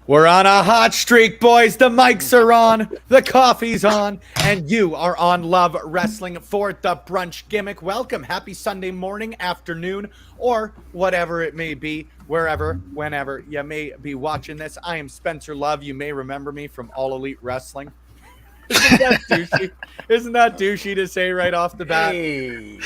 We're on a hot streak, boys. The mics are on, the coffee's on, and you are on Love Wrestling for the Brunch Gimmick. Welcome. Happy Sunday morning, afternoon, or whatever it may be, wherever, whenever you may be watching this. I am Spencer Love. You may remember me from All Elite Wrestling. Isn't that douchey? Isn't that douchey to say right off the bat? Hey.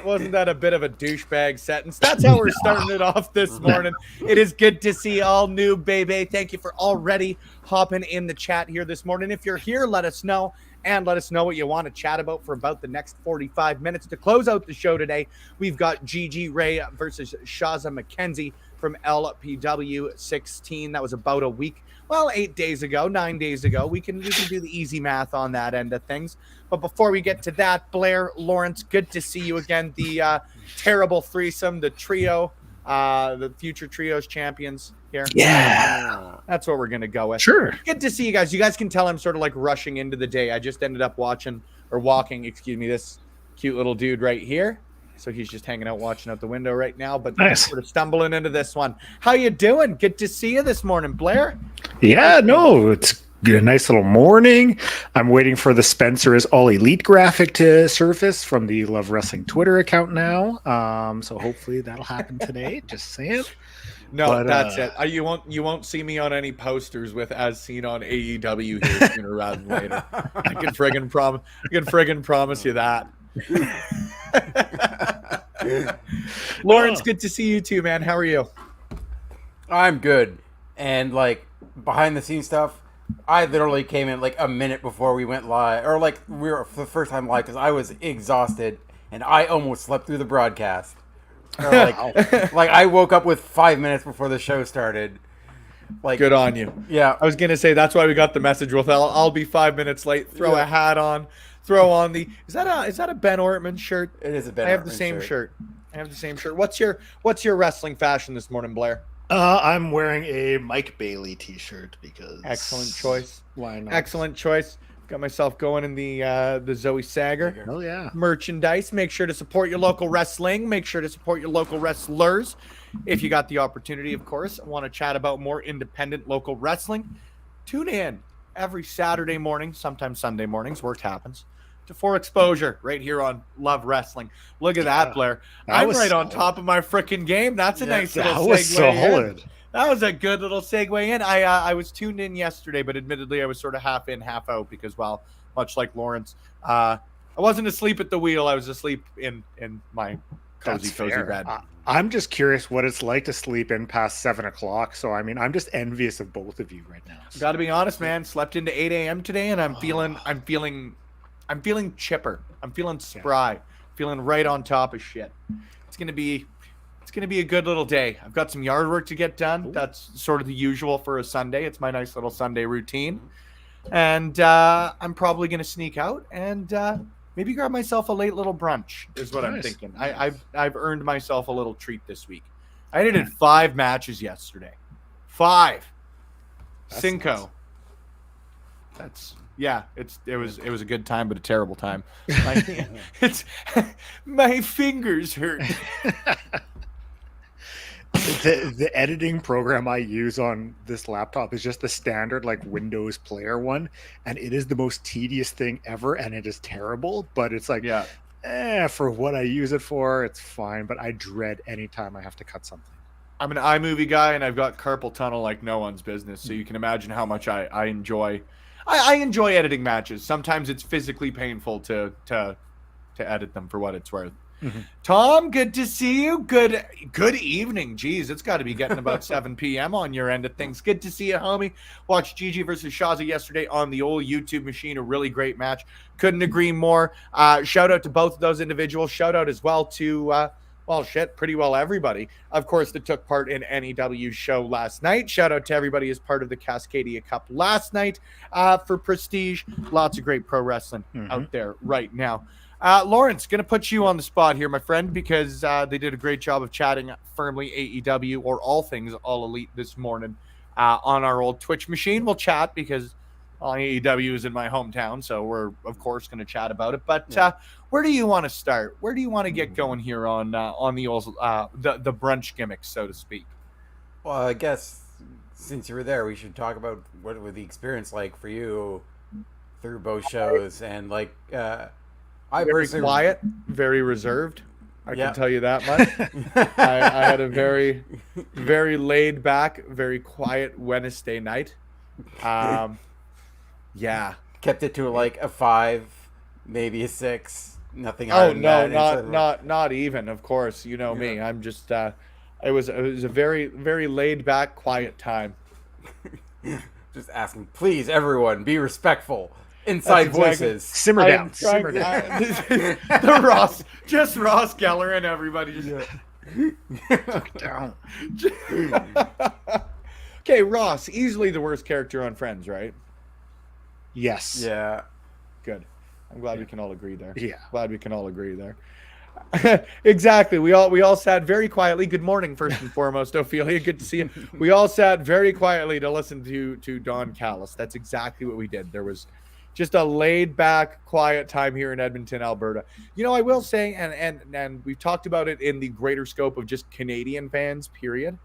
Wasn't that a bit of a douchebag sentence? That's how we're starting it off this morning. It is good to see all new, baby. Thank you for already hopping in the chat here this morning. If you're here, let us know. And let us know what you want to chat about for about the next 45 minutes. To close out the show today, we've got Gigi Rey versus Shazza McKenzie from LPW 16. That was about a week. Well, 8 days ago, 9 days ago. We can do the easy math on that end of things. But before we get to that, Blair, Lawrence, good to see you again. The terrible threesome, the trio, the future trios champions. here? Yeah. That's what we're going to go with. Sure. Good to see you guys. You guys can tell I'm sort of like rushing into the day. I just ended up walking, this cute little dude right here. So he's just hanging out, watching out the window right now, but Nice. sort of stumbling into this one. How you doing? Good to see you this morning, Blair. Yeah, no, it's a nice little morning. I'm waiting for the Spencer is All Elite graphic to surface from the Love Wrestling Twitter account now. So hopefully that'll happen today. Just saying. No, But, that's it. You won't see me on any posters with "as seen on AEW" here sooner rather than later. I can friggin' promise you that. Lawrence, good to see you too, man. How are you? I'm good. And like behind the scenes stuff, I literally came in like a minute before we went live, or like we were for the first time live because I was exhausted and I almost slept through the broadcast. Or like I woke up with 5 minutes before the show started. Like, good on you. Yeah, I was gonna say that's why we got the message with I'll be 5 minutes late. Throw a hat on. Throw on the is that a Ben Ortman shirt? It is a Ben. I have the same shirt. I have the same shirt. What's your wrestling fashion this morning, Blair? I'm wearing a Mike Bailey t-shirt because Excellent choice. Why not? Excellent choice. Got myself going in the Zoe Sager Oh yeah. merchandise. Make sure to support your local wrestling. Make sure to support your local wrestlers. If you got the opportunity, of course, want to chat about more independent local wrestling, tune in every Saturday morning, sometimes Sunday mornings, work happens, to For Exposure right here on Love Wrestling. Look at that, Blair. I'm right on top of my freaking game. That's a nice little segue. That was solid. That was a good little segue in. I was tuned in yesterday, but admittedly I was sort of half in, half out because, well, much like Lawrence, I wasn't asleep at the wheel. I was asleep in my cozy bed. I'm just curious what it's like to sleep in past 7 o'clock. So, I mean, I'm just envious of both of you right now. Got to be honest, man. Slept into 8 a.m. today, and I'm feeling chipper. I'm feeling spry. Feeling right on top of shit. It's gonna be a good little day. I've got some yard work to get done. That's sort of the usual for a Sunday. It's my nice little Sunday routine. And I'm probably gonna sneak out and maybe grab myself a late little brunch is what I'm thinking. I've earned myself a little treat this week. I did 5 matches yesterday. 5. That's Cinco. nice. That's it was a good time, but a terrible time. My fingers hurt. The editing program I use on this laptop is just the standard like Windows Player one, and it is the most tedious thing ever, and it is terrible. But it's like, for what I use it for, it's fine. But I dread any time I have to cut something. I'm an iMovie guy, and I've got carpal tunnel like no one's business. So you can imagine how much I enjoy. I enjoy editing matches. Sometimes it's physically painful to edit them for what it's worth. Mm-hmm. Tom, good to see you. Good evening. Jeez, it's got to be getting about 7 p.m. on your end of things. Good to see you, homie. Watched Gigi versus Shazza yesterday on the old YouTube machine. A really great match. Couldn't agree more. Shout out to both of those individuals. Shout out as well to pretty well everybody, of course, that took part in NEW's show last night. Shout out to everybody as part of the Cascadia Cup last night for Prestige. Lots of great pro wrestling out there right now. Lawrence, going to put you on the spot here, my friend, because they did a great job of chatting firmly AEW or all things All Elite this morning on our old Twitch machine. We'll chat because AEW is in my hometown, so we're, of course, going to chat about it. But where do you want to start? Where do you want to get going here on the old the brunch gimmicks, so to speak? Well, I guess since you were there, we should talk about what was the experience like for you through both shows. And like, I very quiet, very reserved. I can tell you that much. I had a very, very laid back, very quiet Wednesday night. Kept it to like a 5, maybe a 6. Nothing. Oh no, not even. Of course, you know me. I'm just. It was a very, very laid back, quiet time. Just asking, please, everyone, be respectful. Inside voices. Simmer down. The Ross Geller and everybody just down. Okay, Ross, easily the worst character on Friends, right? Yes. Yeah. Good. I'm glad we can all agree there. Yeah. Glad we can all agree there. Exactly. We all sat very quietly. Good morning, first and foremost, Ophelia. Good to see you. We all sat very quietly to listen to Don Callis. That's exactly what we did. There was just a laid back, quiet time here in Edmonton, Alberta. You know, I will say, and we've talked about it in the greater scope of just Canadian fans, period.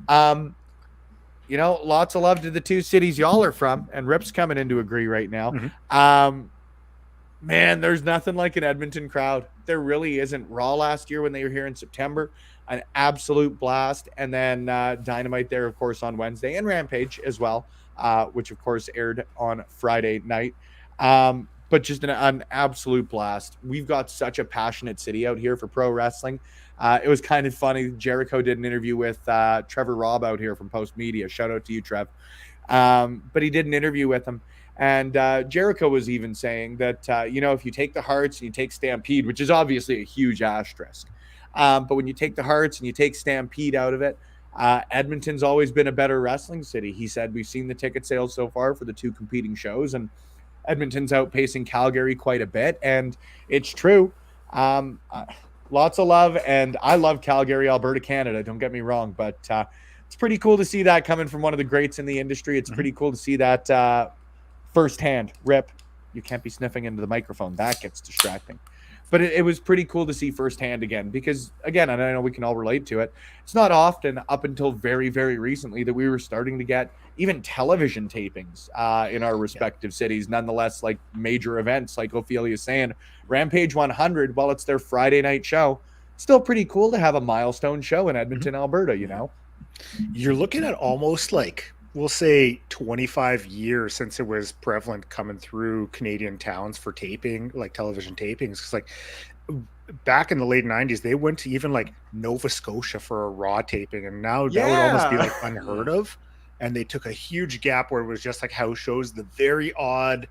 You know, lots of love to the two cities y'all are from, and Rip's coming in to agree right now. Man, there's nothing like an Edmonton crowd. There really isn't. Raw last year when they were here in September, an absolute blast. And then Dynamite there, of course, on Wednesday, and Rampage as well, which, of course, aired on Friday night. But just an absolute blast. We've got such a passionate city out here for pro wrestling. It was kind of funny. Jericho did an interview with Trevor Robb out here from Post Media. Shout out to you, Trev. But he did an interview with him. And Jericho was even saying that, you know, if you take the Hearts and you take Stampede, which is obviously a huge asterisk, but when you take the Hearts and you take Stampede out of it, Edmonton's always been a better wrestling city. He said, we've seen the ticket sales so far for the two competing shows, and Edmonton's outpacing Calgary quite a bit. And it's true. Lots of love. And I love Calgary, Alberta, Canada. Don't get me wrong. But it's pretty cool to see that coming from one of the greats in the industry. It's pretty cool to see that firsthand. Rip, you can't be sniffing into the microphone. That gets distracting. But it was pretty cool to see firsthand again, because, again, and I know we can all relate to it, it's not often up until very, very recently that we were starting to get even television tapings in our respective cities. Nonetheless, like major events, like Ophelia's saying, Rampage 100, while it's their Friday night show, still pretty cool to have a milestone show in Edmonton, Alberta, you know? You're looking at almost like, we'll say 25 years since it was prevalent coming through Canadian towns for taping, like television tapings. Because like back in the late 90s, they went to even like Nova Scotia for a Raw taping, and now that would almost be like unheard of. And they took a huge gap where it was just like house shows, the very odd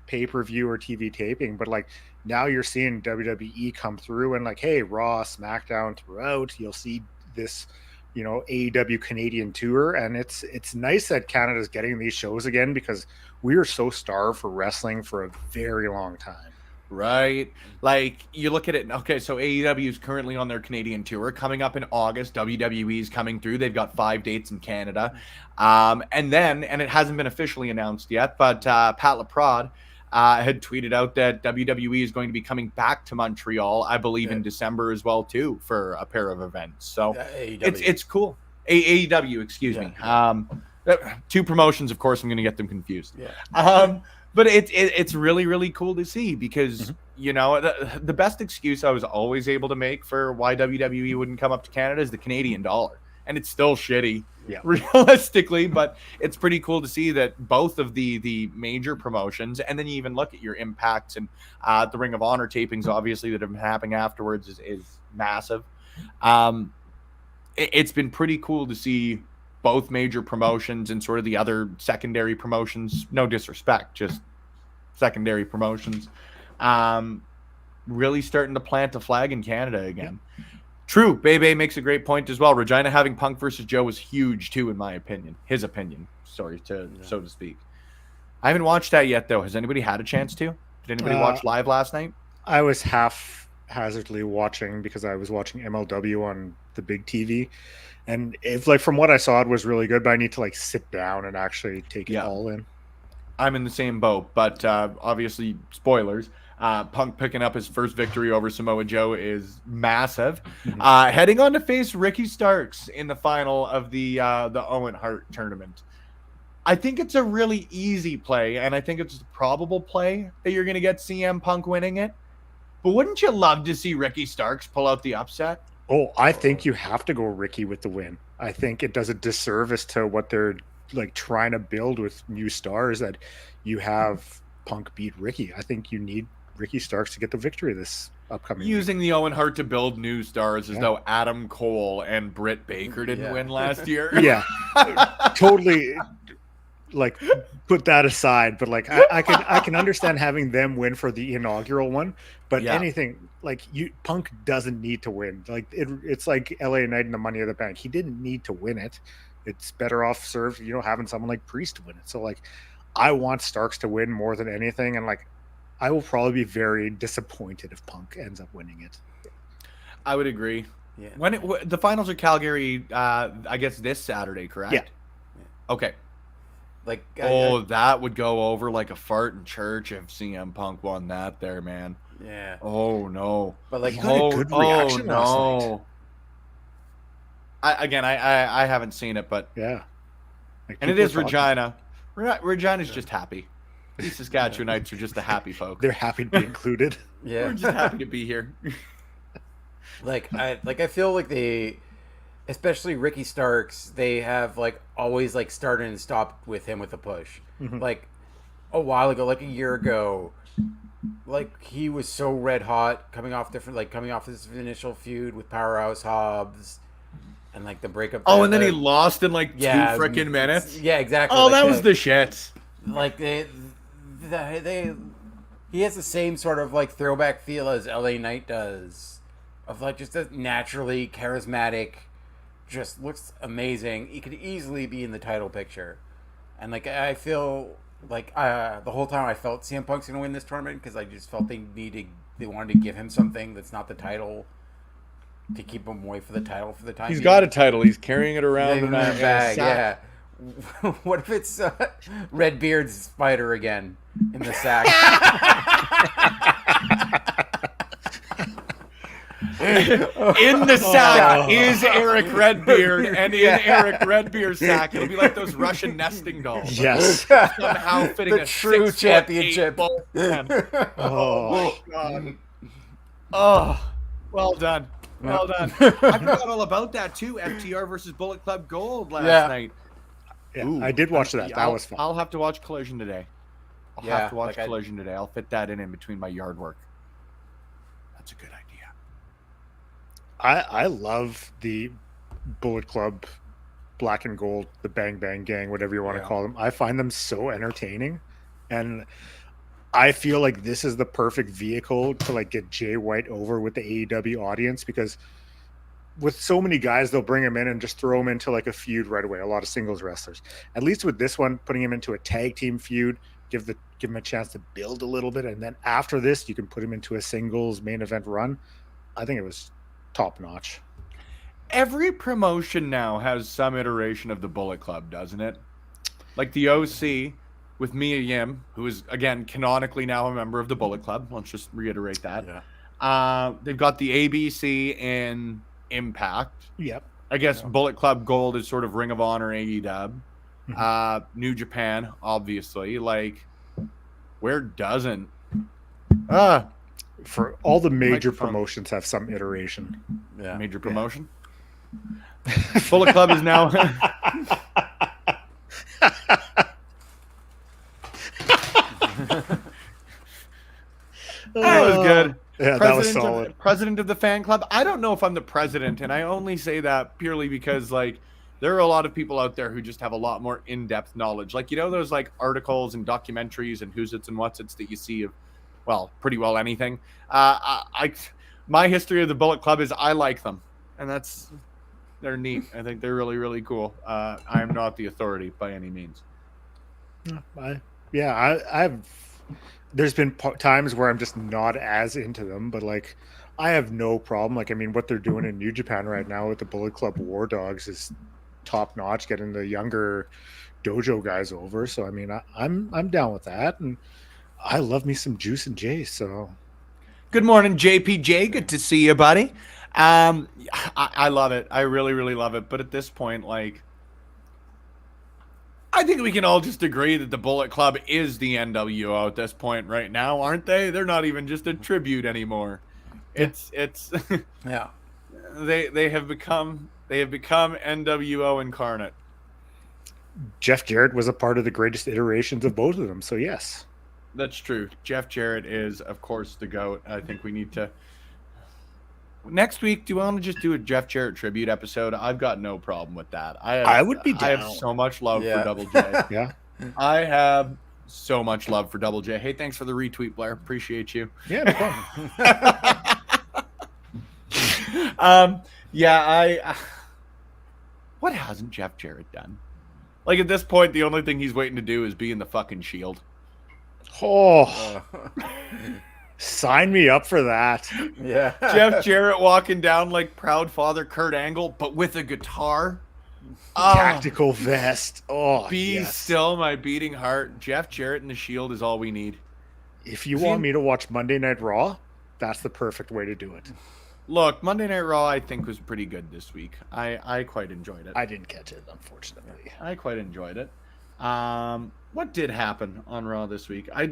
pay-per-view or TV taping. But like now you're seeing WWE come through and like, hey, Raw, SmackDown throughout. You'll see this, you know, AEW Canadian tour, and it's nice that Canada's getting these shows again, because we were so starved for wrestling for a very long time. Right. Like you look at it. Okay, so AEW is currently on their Canadian tour. Coming up in August, WWE is coming through. They've got 5 dates in Canada. And it hasn't been officially announced yet, but Pat LaPrade had tweeted out that WWE is going to be coming back to Montreal, I believe, in December as well, too, for a pair of events. So it's cool. AEW, excuse me. Two promotions, of course, I'm going to get them confused. But it's really, really cool to see, because, you know, the best excuse I was always able to make for why WWE wouldn't come up to Canada is the Canadian dollar. And it's still shitty, realistically, but it's pretty cool to see that both of the major promotions, and then you even look at your Impacts and the Ring of Honor tapings, obviously, that have been happening afterwards is massive. It's been pretty cool to see both major promotions and sort of the other secondary promotions, no disrespect, just secondary promotions, really starting to plant a flag in Canada again. True, Bebe makes a great point as well. Regina having Punk versus Joe was huge too, in my opinion. His opinion, so to speak. I haven't watched that yet, though. Has anybody had a chance to? Did anybody watch live last night? I was haphazardly watching because I was watching MLW on the big TV. And if, like, from what I saw, it was really good, but I need to like sit down and actually take it all in. I'm in the same boat, but obviously, spoilers. Punk picking up his first victory over Samoa Joe is massive. Heading on to face Ricky Starks in the final of the Owen Hart tournament. I think it's a really easy play, and I think it's a probable play that you're going to get CM Punk winning it. But wouldn't you love to see Ricky Starks pull out the upset? Oh, I think you have to go Ricky with the win. I think it does a disservice to what they're like trying to build with new stars that you have Punk beat Ricky. I think you need Ricky Starks to get the victory this upcoming week. The Owen Hart to build new stars as though Adam Cole and Britt Baker didn't win last year. Totally. Like, put that aside, but like I can understand having them win for the inaugural one, but anything like Punk doesn't need to win. Like it's like LA Knight and the Money of the Bank. He didn't need to win it. It's better off served, having someone like Priest win it. So like, I want Starks to win more than anything, and like, I will probably be very disappointed if Punk ends up winning it. I would agree. Yeah. The finals are Calgary, I guess this Saturday, correct? Yeah. Okay. Like, that would go over like a fart in church if CM Punk won that there, man. yeah. Oh no. But like, He got a good reaction last night. I haven't seen it, but Yeah. Like, and it people is are talking. Regina. Regina's just happy. These Saskatchewanites are just the happy folk. They're happy to be included. yeah. We're just happy to be here. I feel like especially Ricky Starks, they have like always like started and stopped with him with a push. Mhm. Like a while ago, like a year ago, like he was so red hot coming off his initial feud with Powerhouse Hobbs and like the breakup. Oh, and then he lost in like 2 yeah, freaking minutes. Yeah, exactly. Oh, like that was the shit. like they he has the same sort of like throwback feel as LA Knight does, of like just a naturally charismatic, just looks amazing. He could easily be in the title picture, and like I feel like the whole time I felt CM Punk's gonna win this tournament because I just felt they wanted to give him something that's not the title to keep him away for the title for the time. He's got a title. He's carrying it around in a bag. sack. Yeah. What if it's Redbeard's spider again in the sack? In the sack is Eric Redbeard, and in Eric Redbeard's sack, it'll be like those Russian nesting dolls. Yes. Somehow fitting The a true 6'8" championship. ball man. Oh. God. Oh, well done. Well done. I forgot all about that too. FTR versus Bullet Club Gold last night. Yeah, Ooh, I did watch that. That was fun. I'll have to watch Collision today. I'll Yeah, have to watch like Collision today. I'll fit that in between my yard work. That's a good idea. I love the Bullet Club, Black and Gold, the Bang Bang Gang, whatever you want to call them. I find them so entertaining, and I feel like this is the perfect vehicle to like get Jay White over with the AEW audience, because with so many guys, they'll bring him in and just throw him into like a feud right away. A lot of singles wrestlers. At least with this one, putting him into a tag team feud, give him a chance to build a little bit, and then after this, you can put him into a singles main event run. I think it was top notch. Every promotion now has some iteration of the Bullet Club, doesn't it? Like the OC with Mia Yim, who is again canonically now a member of the Bullet Club. Let's just reiterate that. Yeah. They've got the ABC and Impact. Yep. I guess Bullet Club Gold is sort of Ring of Honor, AEW. New Japan, obviously. Like, where doesn't? For all the major Microphone. promotions have some iteration. Yeah. Major promotion. Bullet Club is now. That was good. Yeah, that was solid. President of the fan club. I don't know if I'm the president, and I only say that purely because like there are a lot of people out there who just have a lot more in-depth knowledge. Like, you know, those like articles and documentaries and who's it's and what's it's that you see of, well, pretty well anything. My history of the Bullet Club is I like them, and they're neat. I think they're really, really cool. I am not the authority by any means. I've there's been times where I'm just not as into them, but like I have no problem. Like, I mean, what they're doing in New Japan right now with the Bullet Club War Dogs is top notch, getting the younger dojo guys over. So I mean, I'm down with that, and I love me some Juice and Jay. So good morning, JPJ. Good to see you, buddy. I love it. I really, really love it. But at this point, like, I think we can all just agree that the Bullet Club is the NWO at this point right now, aren't they? They're not even just a tribute anymore. It's Yeah. They have become NWO incarnate. Jeff Jarrett was a part of the greatest iterations of both of them. So yes, that's true. Jeff Jarrett is, of course, the GOAT. I think we need to. Next week, do you want to just do a Jeff Jarrett tribute episode? I've got no problem with that. I would be down. I have so much love for Double J. Yeah. I have so much love for Double J. Hey, thanks for the retweet, Blair. Appreciate you. Yeah, no problem. What hasn't Jeff Jarrett done? Like, at this point, the only thing he's waiting to do is be in the fucking Shield. Oh. Sign me up for that. Yeah. Jeff Jarrett walking down like proud father Kurt Angle, but with a guitar. Tactical vest. Oh, Be yes. still my beating heart. Jeff Jarrett and the Shield is all we need. If you want me to watch Monday Night Raw, that's the perfect way to do it. Look, Monday Night Raw I think was pretty good this week. I quite enjoyed it. I didn't catch it, unfortunately. I quite enjoyed it. What did happen on Raw this week? I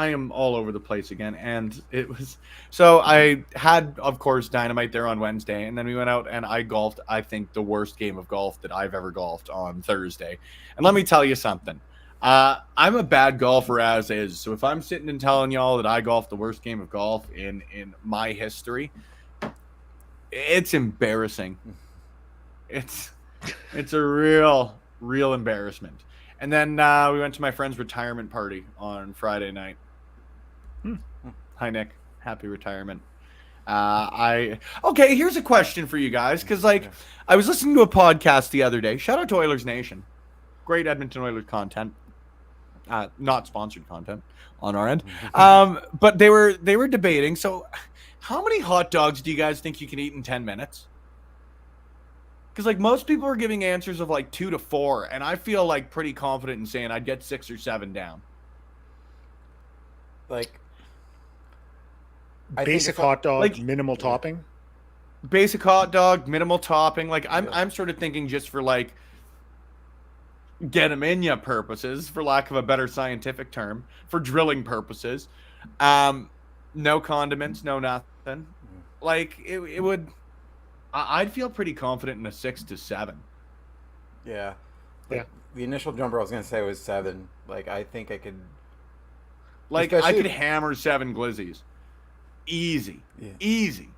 am all over the place again, and it was so I had, of course, Dynamite there on Wednesday, and then we went out and I golfed. I think the worst game of golf that I've ever golfed on Thursday, and let me tell you something. I'm a bad golfer as is, so if I'm sitting and telling y'all that I golfed the worst game of golf in my history, it's embarrassing. It's a real embarrassment. And then we went to my friend's retirement party on Friday night. Hi, Nick. Happy retirement. Okay, here's a question for you guys, because I was listening to a podcast the other day. Shout out to Oilers Nation. Great Edmonton Oilers content. Not sponsored content on our end. But they were debating. So how many hot dogs do you guys think you can eat in 10 minutes? Because most people are giving answers of 2 to 4, and I feel pretty confident in saying I'd get 6 or 7 down. Basic hot dog, minimal topping. Basic hot dog, minimal topping. I'm sort of thinking just for get them in ya purposes, for lack of a better scientific term, for drilling purposes. No condiments, no nothing. It would. I'd feel pretty confident in a 6 to 7. Yeah. The initial number I was going to say was 7. I think I could... I could hammer 7 glizzies. Easy. Yeah. Easy.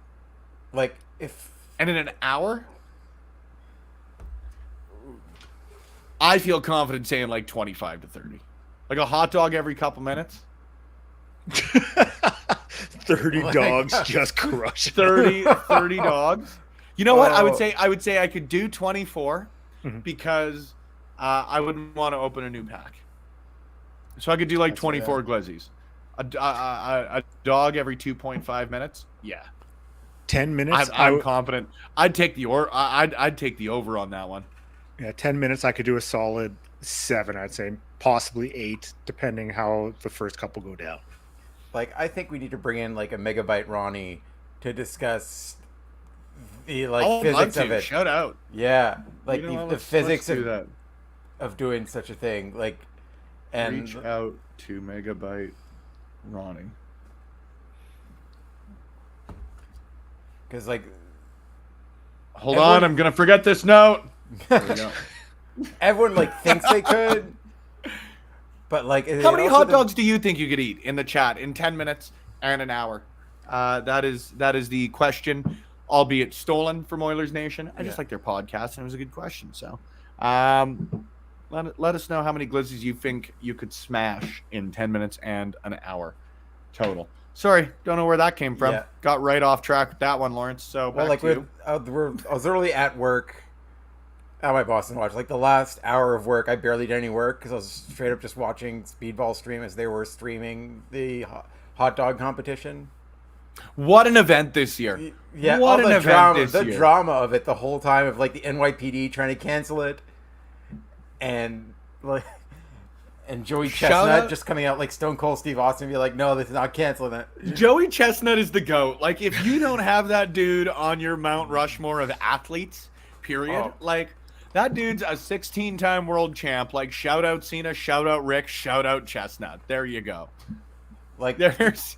And in an hour? I feel confident saying 25 to 30. A hot dog every couple minutes? 30 dogs just crush 30 dogs. You know what? I would say I could do 24 because I wouldn't want to open a new pack. So I could do 24 glizzies. A dog every 2.5 minutes. Yeah. 10 minutes. I'm confident. I'd take the I'd take the over on that one. Yeah, 10 minutes I could do a solid 7, I'd say, possibly 8, depending how the first couple go down. I think we need to bring in a Megabyte Ronnie to discuss the physics of it. Shout out. Yeah, the physics of doing such a thing. And reach out to Megabyte Ronnie. Because hold on, I'm gonna forget this note. There we go. Everyone thinks they could, but how many hot dogs do you think you could eat in the chat in 10 minutes and an hour? That is the question, albeit stolen from Oilers Nation. I just like their podcast, and it was a good question. So, let us know how many glizzies you think you could smash in 10 minutes and an hour total. Sorry, don't know where that came from. Yeah. Got right off track with that one, Lawrence. So, back to you. I was early at work at my Boston Watch. The last hour of work, I barely did any work because I was straight up just watching Speedball stream as they were streaming the hot dog competition. What an event this year. Yeah, what an event this year. The drama of it the whole time of the NYPD trying to cancel it. And Joey Chestnut just coming out like Stone Cold Steve Austin and be no, this is not canceling it. Joey Chestnut is the GOAT. If you don't have that dude on your Mount Rushmore of athletes, period, that dude's a 16-time world champ. Shout out Cena, shout out Rick, shout out Chestnut. There you go. There's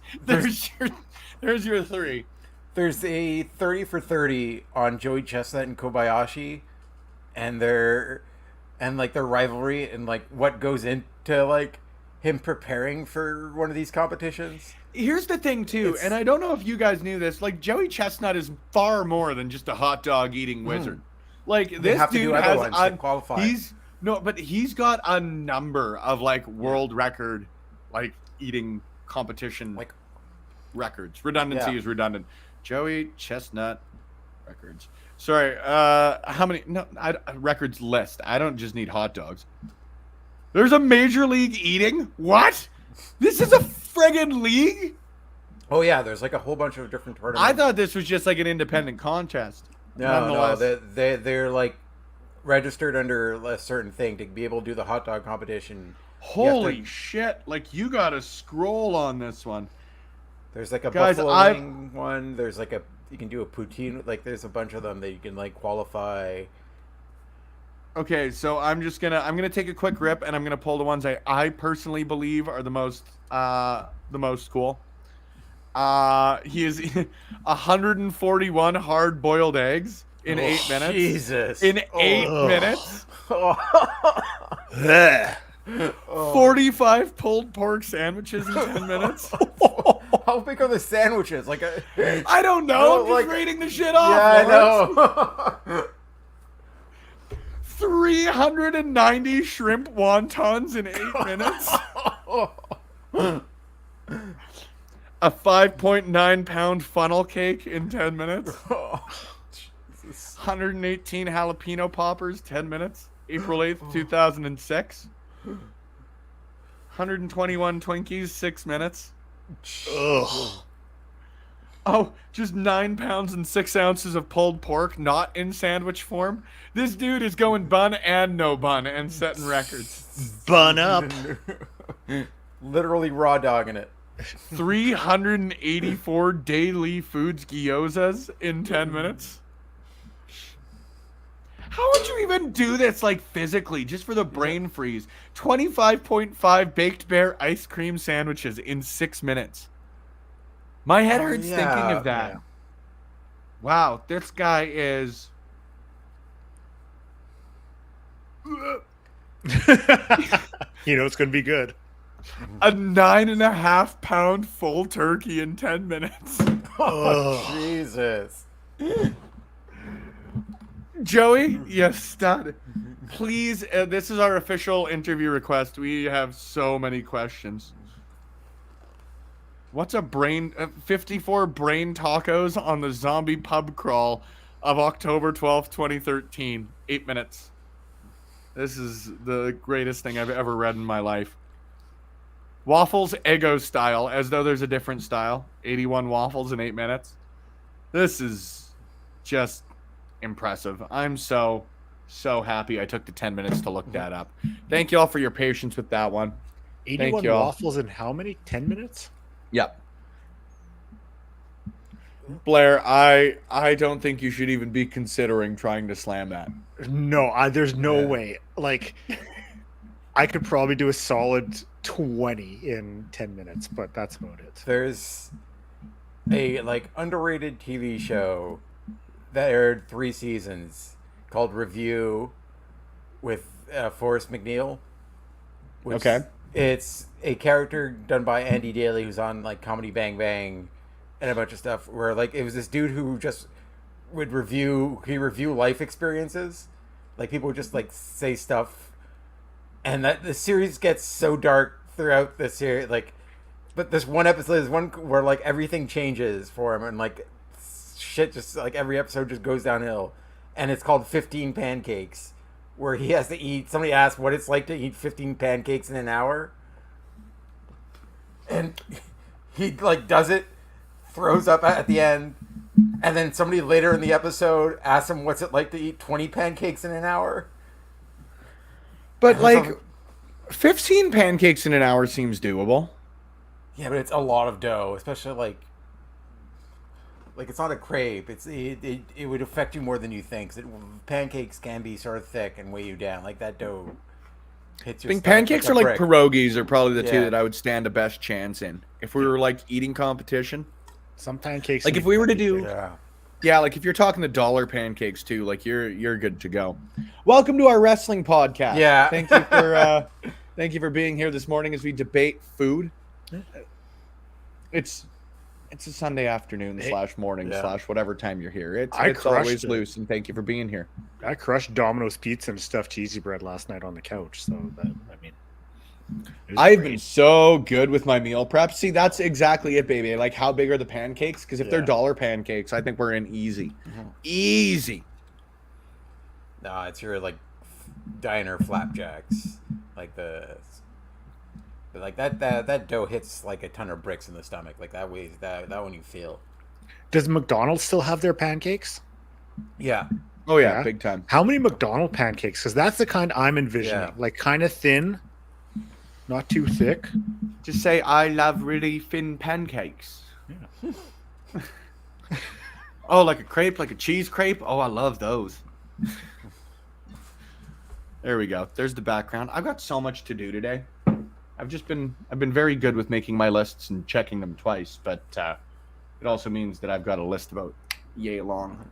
your 3. There's a 30 for 30 on Joey Chestnut and Kobayashi, and their rivalry and what goes into him preparing for one of these competitions. Here's the thing too, and I don't know if you guys knew this. Joey Chestnut is far more than just a hot dog eating wizard. This dude has qualify. He's got a number of world record eating competition records. Redundancy is redundant. Joey Chestnut records. Sorry, how many? No, records list. I don't just need hot dogs. There's a major league eating? What? This is a friggin' league? Oh yeah, there's like a whole bunch of different tournaments. I thought this was just like an independent contest. No, they're like registered under a certain thing to be able to do the hot dog competition. Holy shit! Like you gotta scroll on this one. There's like a buffalo wing one. There's like you can do a poutine. Like there's a bunch of them that you can like qualify. Okay, so I'm gonna take a quick rip and I'm gonna pull the ones I personally believe are the most cool. He is 141 hard boiled eggs in 8 minutes. Jesus. In 8 minutes. 45 pulled pork sandwiches in 10 minutes. How big are the sandwiches? Like I don't know. I'm just rating the shit off. Yeah, I know. 390 shrimp wontons in 8 minutes. A 5.9 pound funnel cake in 10 minutes. 118 jalapeno poppers, 10 minutes. April 8th, 2006. 121 Twinkies, 6 minutes. Ugh. Oh, just 9 pounds and 6 ounces of pulled pork, not in sandwich form. This dude is going bun and no bun and setting records. Bun up. Literally raw dogging it. 384 daily foods gyozas in 10 minutes. How would you even do this, like, physically, just for the brain freeze? 25.5 baked bear ice cream sandwiches in 6 minutes. My head hurts thinking of that. Yeah. Wow, this guy is... You know it's going to be good. A 9.5 pound full turkey in 10 minutes. Oh, Jesus. Joey, you stud. Please, this is our official interview request. We have so many questions. What's a 54 brain tacos on the zombie pub crawl of October 12th, 2013. 8 minutes. This is the greatest thing I've ever read in my life. Waffles Eggo style, as though there's a different style. 81 waffles in 8 minutes. This is just impressive. I'm so happy I took the 10 minutes to look that up. Thank you all for your patience with that one. 81 waffles in how many? 10 minutes? Yep. Blair, I don't think you should even be considering trying to slam that. No, there's no way. Like, I could probably do a solid 20 in 10 minutes, but that's about it. There's a like underrated TV show that aired 3 seasons called Review with Forrest McNeil. Okay. It's a character done by Andy Daly who's on like Comedy Bang Bang and a bunch of stuff where like it was this dude who just would review life experiences. Like people would just like say stuff, and that the series gets so dark throughout the series. Like, but this one episode is one where like everything changes for him, and like shit just like every episode just goes downhill. And it's called 15 Pancakes, where he has to eat. Somebody asked what it's like to eat 15 pancakes in an hour, and he like does it, throws up at the end. And then somebody later in the episode asks him what's it like to eat 20 pancakes in an hour. But like 15 pancakes in an hour seems doable. Yeah, but it's a lot of dough, especially like it's not a crepe. It would affect you more than you think. Pancakes can be sort of thick and weigh you down. Like that dough hits your I think pancakes are like pierogies are probably the two Yeah. that I would stand the best chance in. If we were like eating competition. Some pancakes. Like if we were to do Yeah. like if you're talking the dollar pancakes too, like you're good to go. Welcome to our wrestling podcast. Yeah. Thank you for being here this morning as we debate food. It's a Sunday afternoon / morning / whatever time you're here. It's always loose, and thank you for being here. I crushed Domino's pizza and stuffed cheesy bread last night on the couch. So that, I mean, I've been so good with my meal prep. See, that's exactly it, baby. Like, how big are the pancakes? Because if they're dollar pancakes, I think we're in easy. Mm-hmm. Easy. No, it's your like diner flapjacks, like the Like that dough hits like a ton of bricks in the stomach. Like that weighs that one you feel. Does McDonald's still have their pancakes? Yeah. Oh yeah, big time. How many McDonald pancakes? Because that's the kind I'm envisioning. Yeah. Like kind of thin, not too thick. Just say I love really thin pancakes. Yeah. Oh, like a crepe, like a cheese crepe. Oh, I love those. There we go. There's the background. I've got so much to do today. I've been very good with making my lists and checking them twice, but it also means that I've got a list about yay long.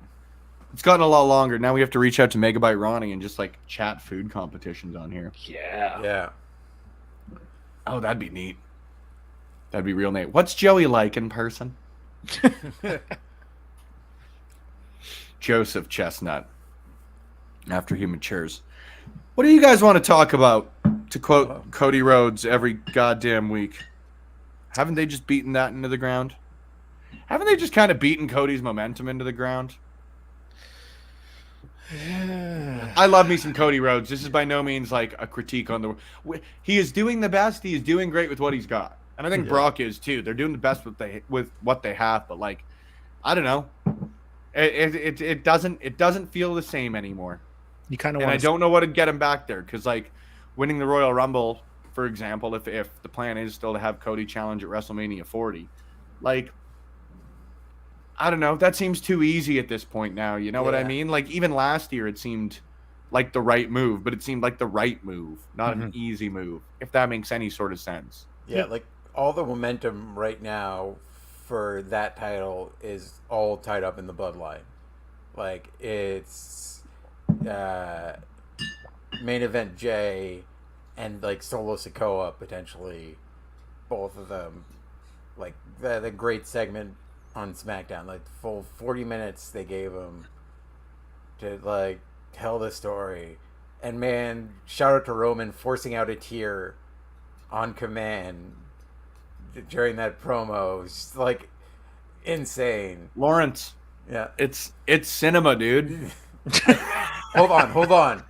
It's gotten a lot longer. Now we have to reach out to Megabyte Ronnie and just like chat food competitions on here. Yeah. Yeah. Oh, that'd be neat. That'd be real neat. What's Joey like in person? Joseph Chestnut. After he matures. What do you guys want to talk about? To quote Cody Rhodes every goddamn week. Haven't they just beaten that into the ground? Haven't they just kind of beaten Cody's momentum into the ground? I love me some Cody Rhodes. This is by no means like a critique on the... He is doing the best. He is doing great with what he's got. And I think Brock is too. They're doing the best with what they have. But like, I don't know. It doesn't feel the same anymore. You kind of and I don't know what would get him back there because like winning the Royal Rumble, for example, if the plan is still to have Cody challenge at WrestleMania 40, like I don't know, that seems too easy at this point now. You know what I mean? Like even last year it seemed like the right move, but it seemed like the right move, not an easy move, if that makes any sort of sense. Yeah, like all the momentum right now for that title is all tied up in the bloodline. Like it's main event Jay and like Solo Sikoa potentially, both of them, like the great segment on SmackDown, like full 40 minutes they gave him to like tell the story. And man, shout out to Roman forcing out a tear on command during that promo. It's like insane. Lawrence, Yeah, it's cinema, dude. hold on.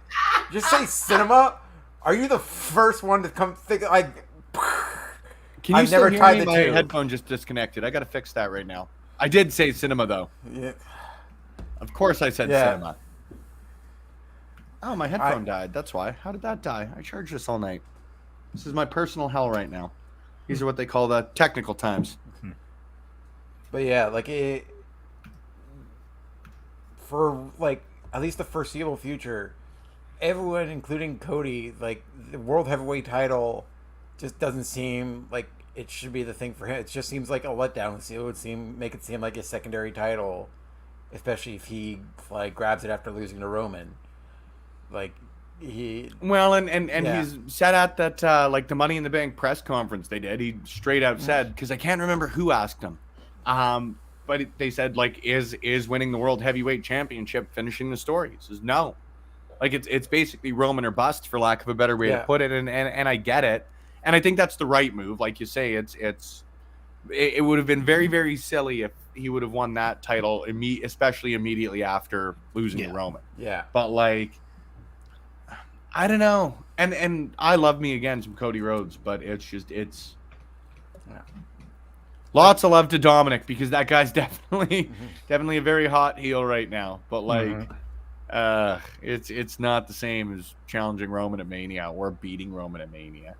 Just say cinema. Are you the first one to come think like? Can you I've still never hear tried me? the My two. headphone just disconnected. I gotta fix that right now. I did say cinema though. Yeah. Of course I said Yeah. cinema. Oh, my headphone died. That's why. How did that die? I charged this all night. This is my personal hell right now. These are what they call the technical times. But yeah, like it for like at least the foreseeable future, everyone, including Cody, like the world heavyweight title, just doesn't seem like it should be the thing for him. It just seems like a letdown. It would make it seem like a secondary title, especially if he like grabs it after losing to Roman. Like he and he's said at that like the Money in the Bank press conference they did. He straight out said, because I can't remember who asked him, but they said like is winning the World Heavyweight Championship finishing the story? He says no. Like it's basically Roman or bust, for lack of a better way to put it, and I get it, and I think that's the right move. Like you say, it would have been very, very silly if he would have won that title especially immediately after losing to Roman. Yeah, but like I don't know, and I love me again some Cody Rhodes, but it's lots of love to Dominic because that guy's definitely a very hot heel right now, but like. It's not the same as challenging Roman at Mania or beating Roman at Mania.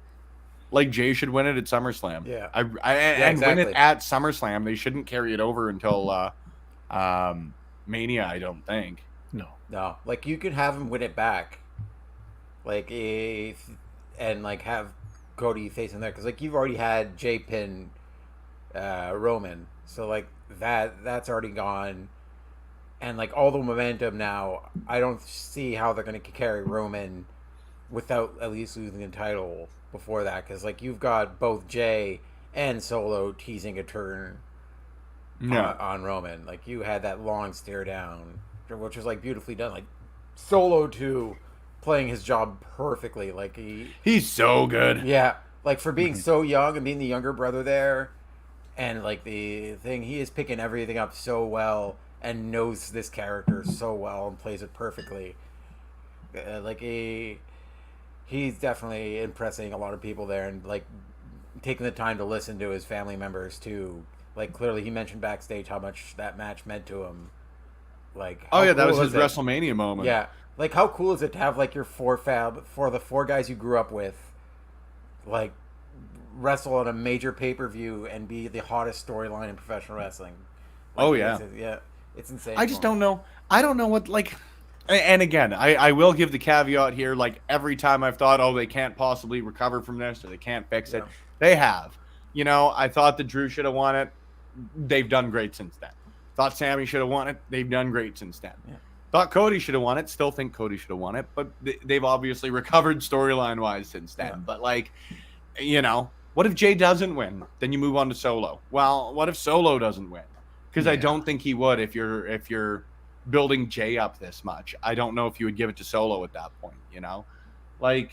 Like Jay should win it at SummerSlam. Yeah. Win it at SummerSlam. They shouldn't carry it over until Mania, I don't think. No. Like you could have him win it back. Like and like have Cody face him there because like you've already had Jay pin Roman, so like that's already gone. And like all the momentum now, I don't see how they're going to carry Roman without at least losing the title before that. Because like you've got both Jay and Solo teasing a turn on Roman. Like you had that long stare down, which was like beautifully done. Like Solo too, playing his job perfectly. Like he's so good. Yeah, like for being so young and being the younger brother there, and like the thing, he is picking everything up so well. And knows this character so well and plays it perfectly. Like he's definitely impressing a lot of people there, and like taking the time to listen to his family members too. Like clearly, he mentioned backstage how much that match meant to him. Like, Oh how yeah, that cool was his is it? WrestleMania moment. Yeah, like how cool is it to have like your for the 4 guys you grew up with, like wrestle on a major pay-per-view and be the hottest storyline in professional wrestling. Like, Oh yeah, it's insane. I just don't know. I don't know what like. And again, I will give the caveat here. Like every time I've thought, oh, they can't possibly recover from this, or they can't fix it, they have. You know, I thought that Drew should have won it. They've done great since then. Thought Sammy should have won it. They've done great since then. Yeah. Thought Cody should have won it. Still think Cody should have won it. But they've obviously recovered storyline wise since then. Yeah. But like, you know, what if Jay doesn't win? Then you move on to Solo. Well, what if Solo doesn't win? Because I don't think he would if you're building Jay up this much. I don't know if you would give it to Solo at that point, you know? Like,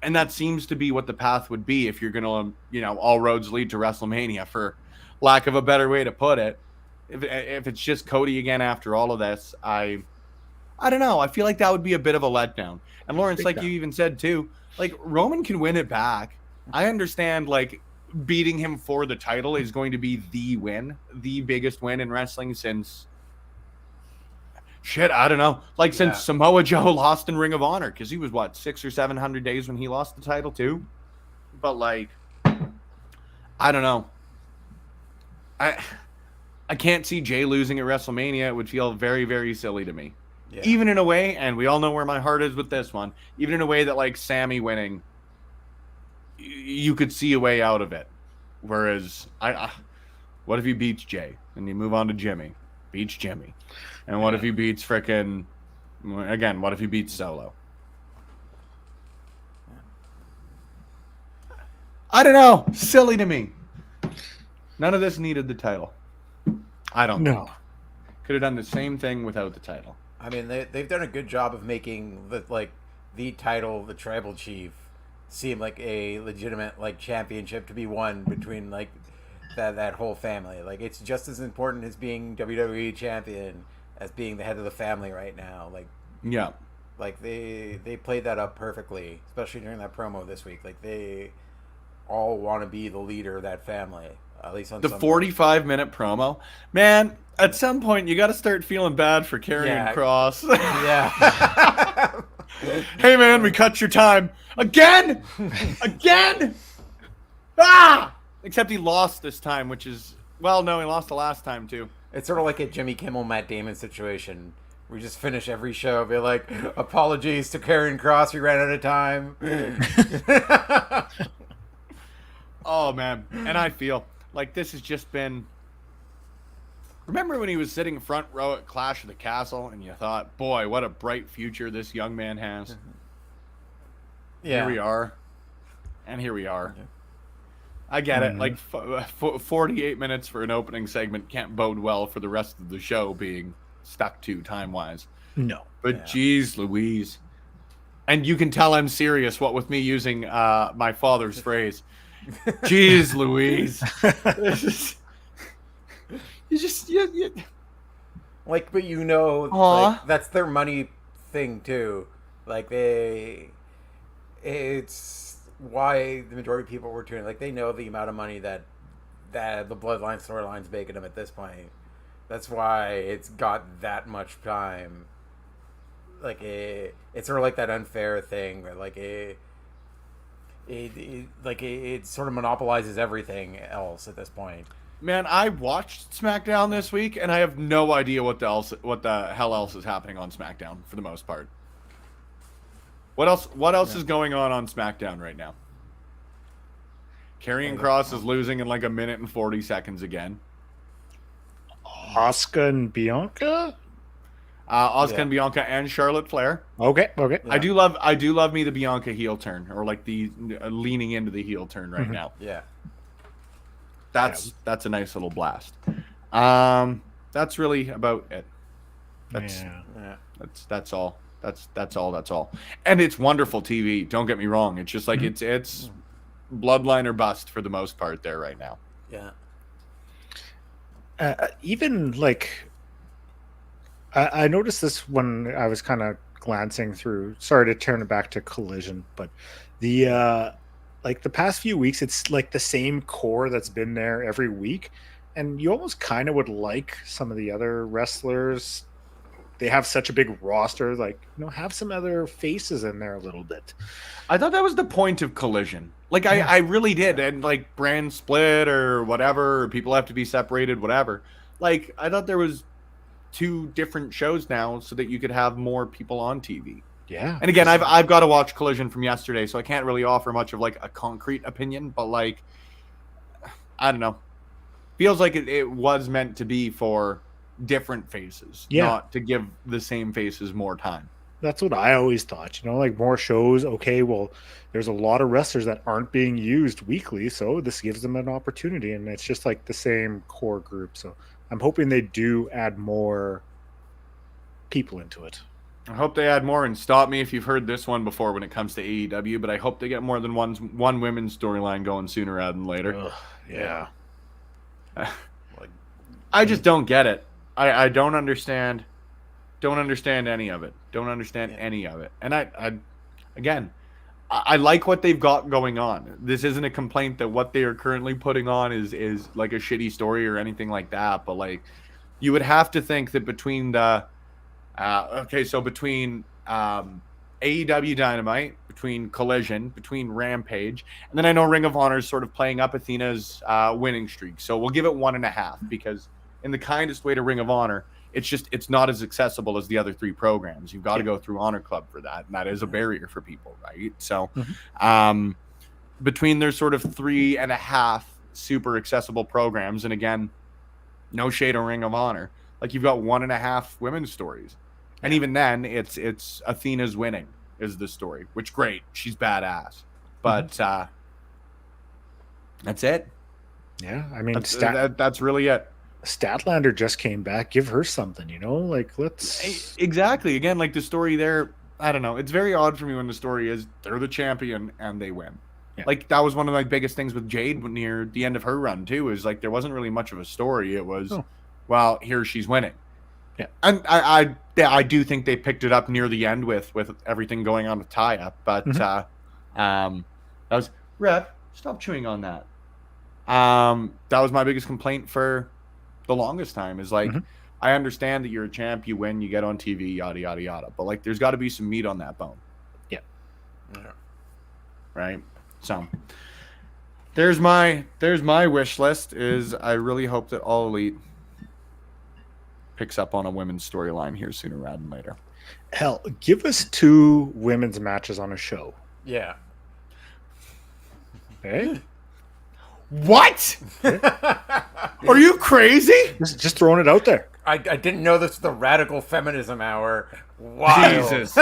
and that seems to be what the path would be if you're going to, you know, all roads lead to WrestleMania, for lack of a better way to put it. If it's just Cody again after all of this, I don't know. I feel like that would be a bit of a letdown. And Lawrence, like you even said too, like Roman can win it back. I understand like beating him for the title is going to be the win, the biggest win in wrestling since I don't know. Like since Samoa Joe lost in Ring of Honor, because he was what, 600 or 700 days when he lost the title too. But like, I don't know. I can't see Jay losing at WrestleMania. It would feel very, very silly to me. Yeah. Even in a way, and we all know where my heart is with this one, even in a way that like Sammy winning, you could see a way out of it. Whereas what if he beats Jay and you move on to Jimmy? Beats Jimmy. And what if he beats frickin', again, what if he beats Solo? I don't know. Silly to me. None of this needed the title. I don't know. Could have done the same thing without the title. I mean, they've done a good job of making the title, the Tribal Chief, seem like a legitimate like championship to be won between like that whole family. Like it's just as important as being WWE champion as being the head of the family right now. Like like they played that up perfectly, especially during that promo this week. Like they all want to be the leader of that family. At least on the 45-minute promo, man. At some point, you got to start feeling bad for Karrion Kross. Yeah. Hey, man, we cut your time again. Except he lost this time, which is he lost the last time too. It's sort of like a Jimmy Kimmel, Matt Damon situation. We just finish every show, be like, apologies to Karrion Kross, we ran out of time. Oh man, and I feel like this has just been. Remember when he was sitting front row at Clash of the Castle, and you thought, "Boy, what a bright future this young man has." Yeah. Here we are, and here we are. Yeah. I get it. Like 48 minutes for an opening segment can't bode well for the rest of the show being stuck to time-wise. No, but geez, Louise, and you can tell I'm serious. What with me using my father's phrase. Jeez Louise. you like, but you know, like, that's their money thing too. Like it's why the majority of people were tuning. Like they know the amount of money that the Bloodline storyline's making them at this point. That's why it's got that much time. Like it's sort of like that unfair thing where like it sort of monopolizes everything else at this point. Man, I watched SmackDown this week, and I have no idea what the hell else is happening on SmackDown for the most part. What else is going on SmackDown right now? Karrion Kross is losing in like a minute and 40 seconds again. Asuka and Bianca? Asuka and Bianca and Charlotte Flair. Okay. Yeah. I do love me the Bianca heel turn, or like the leaning into the heel turn right now. Yeah. That's a nice little blast. That's really about it. That's all. That's all. And it's wonderful TV. Don't get me wrong. It's just like it's Bloodline or bust for the most part there right now. Yeah. Even like I noticed this when I was kind of glancing through. Sorry to turn it back to Collision, but the like the past few weeks, it's like the same core that's been there every week. And you almost kind of would like some of the other wrestlers. They have such a big roster, like, have some other faces in there a little bit. I thought that was the point of Collision. Like, I really did. And like brand split or whatever, or people have to be separated, whatever. Like, I thought there was 2 different shows now so that you could have more people on TV. Yeah. And again, I've got to watch Collision from yesterday, so I can't really offer much of like a concrete opinion, but like, I don't know. Feels like it was meant to be for different faces, not to give the same faces more time. That's what I always thought, like more shows. Okay, well, there's a lot of wrestlers that aren't being used weekly, so this gives them an opportunity, and it's just like the same core group. So I'm hoping they do add more people into it. I hope they add more, and stop me if you've heard this one before when it comes to AEW, but I hope they get more than one women's storyline going sooner rather than later. Yeah. I just don't get it. I don't understand. Don't understand any of it. Don't understand any of it. And I like what they've got going on. This isn't a complaint that what they are currently putting on is like a shitty story or anything like that. But like, you would have to think that between the between AEW Dynamite, between Collision, between Rampage, and then I know Ring of Honor is sort of playing up Athena's winning streak. So we'll give it 1.5 because in the kindest way to Ring of Honor, it's not as accessible as the other 3 programs. You've got to go through Honor Club for that, and that is a barrier for people, right? So between their sort of 3.5 super accessible programs, and again, no shade on Ring of Honor, like you've got 1.5 women's stories. And even then, it's Athena's winning is the story, which great. She's badass. But that's it. Yeah, I mean, that's really it. Statlander just came back. Give her something, like let's... Exactly. Again, like the story there, I don't know. It's very odd for me when the story is they're the champion and they win. Yeah. Like that was one of my biggest things with Jade near the end of her run too, is like there wasn't really much of a story. It was, well, here she's winning. Yeah. And I do think they picked it up near the end with everything going on with tie-up. But that was... Rep, stop chewing on that. That was my biggest complaint for the longest time is like, I understand that you're a champ, you win, you get on TV, yada, yada, yada. But like, there's got to be some meat on that bone. Yeah. Right? So there's my wish list is I really hope that All Elite picks up on a women's storyline here sooner rather than later. Hell, give us 2 women's matches on a show. Yeah. Hey? What? Are you crazy? Just throwing it out there. I didn't know this was the radical feminism hour. Wow. Jesus.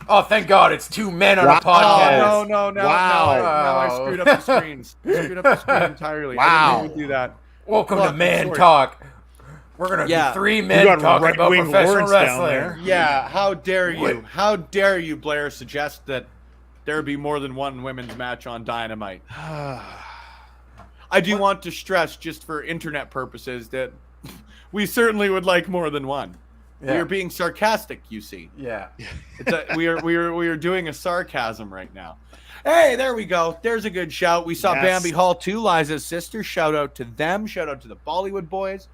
Oh, thank God, it's 2 men on a podcast. Oh, no, I screwed up the screens. I screwed up the screen entirely. Wow. I didn't even do that. Welcome to Man Talk. We're going to be 3 men talking about professional wrestling. Yeah, how dare you? How dare you, Blair, suggest that there be more than 1 women's match on Dynamite? I do want to stress, just for internet purposes, that we certainly would like more than 1. Yeah. We are being sarcastic, you see. Yeah. We are doing a sarcasm right now. Hey, there we go. There's a good shout. We saw Bambi Hall 2, Liza's sister. Shout out to them. Shout out to the Bollywood boys.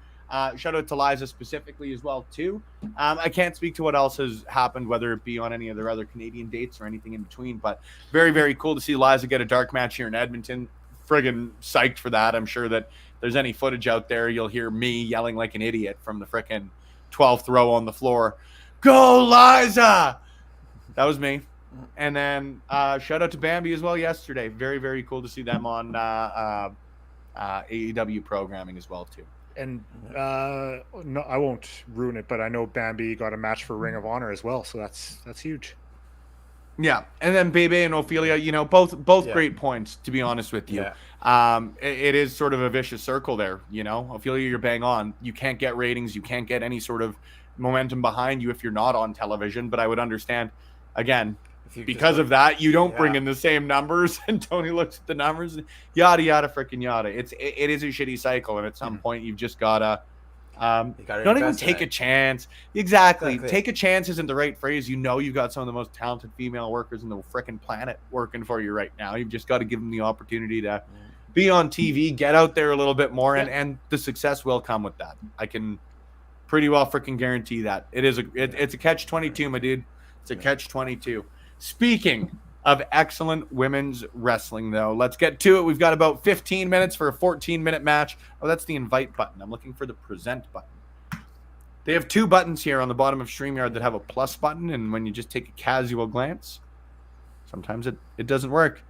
Shout out to Liza specifically as well, too. I can't speak to what else has happened, whether it be on any of their other Canadian dates or anything in between, but very, very cool to see Liza get a dark match here in Edmonton. Friggin' psyched for that. I'm sure that if there's any footage out there, you'll hear me yelling like an idiot from the frickin' 12th row on the floor. Go, Liza! That was me. And then shout out to Bambi as well yesterday. Very, very cool to see them on AEW programming as well, too. And no, I won't ruin it, but I know Bambi got a match for Ring of Honor as well, so that's huge. Yeah, and then Bebe and Ophelia, both great points, to be honest with you. Yeah. It is sort of a vicious circle there, Ophelia, you're bang on. You can't get ratings, you can't get any sort of momentum behind you if you're not on television, but I would understand, again, because of that, you don't bring in the same numbers, and Tony looks at the numbers, and yada, yada, freaking yada. It is a shitty cycle, and at some point, you've just got to gotta Don't even invest in take it. a chance. Exactly. Exactly. Take a chance isn't the right phrase. You know, you've got some of the most talented female workers in the frickin' planet working for you right now. You've just got to give them the opportunity to be on TV, get out there a little bit more, and the success will come with that. I can pretty well freaking guarantee that. It's a catch-22, my dude. It's a catch-22. Speaking of excellent women's wrestling, though, let's get to it. We've got about 15 minutes for a 14-minute match. Oh, that's the invite button. I'm looking for the present button. They have 2 buttons here on the bottom of StreamYard that have a plus button, and when you just take a casual glance, sometimes it doesn't work.